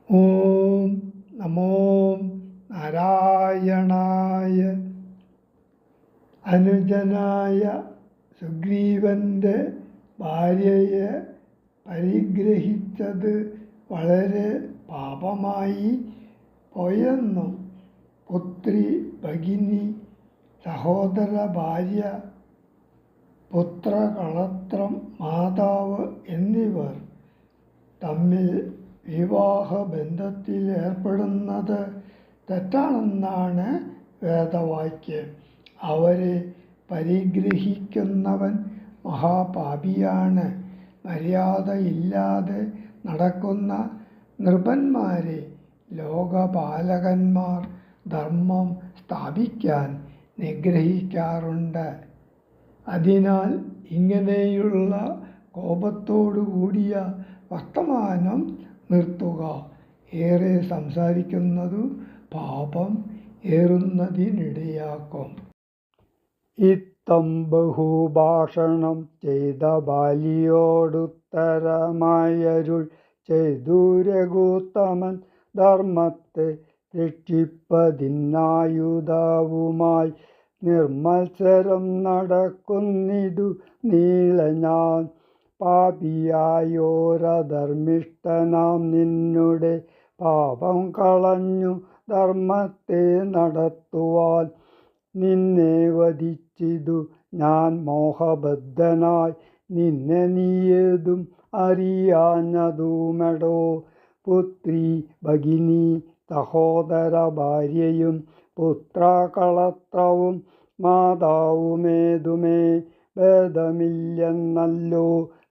ഓം നമോ നാരായണായ. അനുജനായ സുഗ്രീവൻ്റെ ഭാര്യയെ പരിഗ്രഹിച്ചത് വളരെ പാപമായി പോയെന്നും പുത്രി, ഭഗിനി, സഹോദര, ഭാര്യ, പുത്രകളത്രം, മാതാവ് എന്നിവർ തമ്മിൽ വിവാഹബന്ധത്തിൽ ഏർപ്പെടുന്നത് തെറ്റാണെന്നാണ് വേദവാക്യം. അവരെ പരിഗ്രഹിക്കുന്നവൻ മഹാപാപിയാണ്. മര്യാദയില്ലാതെ നടക്കുന്ന നൃപന്മാരെ ലോകപാലകന്മാർ ധർമ്മം സ്ഥാപിക്കാൻ നിഗ്രഹിക്കാറുണ്ട്. അതിനാൽ ഇങ്ങനെയുള്ള കോപത്തോടുകൂടിയ വർത്തമാനം നിർത്തുക. ഏറെ സംസാരിക്കുന്നതു പാപം ഏറുന്നതിനിടയാക്കും. ഇത്തം ബഹുഭാഷണം ചെയ്ത ബാലിയോടുത്തരമായരുൾ ചെയ്തു രഘുത്തമൻ. ധർമ്മത്തെ രക്ഷിപ്പതിനായുധവുമായി നിർമത്സരം നടക്കുന്നിതു നീളെ ഞാൻ. പാപിയായോരധർമ്മിഷ്ഠനാം നിന്നുടെ പാപം കളഞ്ഞു ധർമ്മത്തെ നടത്തുവാൻ. നിന്നെ വധിച്ചിതു ഞാൻ മോഹബദ്ധനായി, നിന്നെ നീയതും അറിയാഞ്ഞതുമെടോ. പുത്രി, ഭഗിനി, സഹോദര, ഭാര്യയും പുത്രകളത്രവും മാതാവുമേതുമേ ഭേദമില്ലെന്നല്ലോ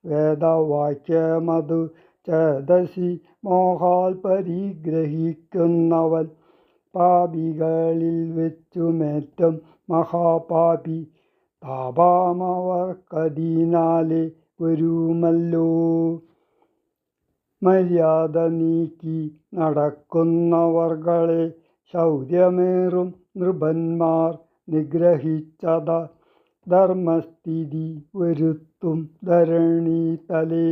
വേദവാക്യമതു. ചേതസി മോഹാൽ പരിഗ്രഹിക്കുന്നവൻ പാപികളിൽ വെച്ചുമേറ്റം മഹാപാപി. പാപമവർക്കതിനാലെ വരുമല്ലോ. മര്യാദ നീക്കി നടക്കുന്നവർകളെ ശൗര്യമേറും നൃപന്മാർ നിഗ്രഹിച്ചത ധർമ്മസ്ഥിതി വരുത്തും ധരണീതലേ.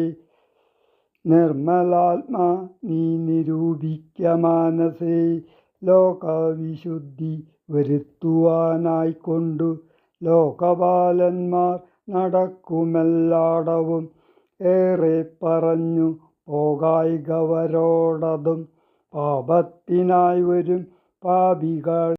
നിർമ്മലാത്മാ നീ നിരൂപിക്ക മാനസേ. ലോകവിശുദ്ധി വരുത്തുവാനായിക്കൊണ്ടു ലോകപാലന്മാർ നടക്കുമെല്ലാടവും. ഏറെ പറഞ്ഞു പോകായികവരോടതും പാപത്തിനായി വരും പാപികൾ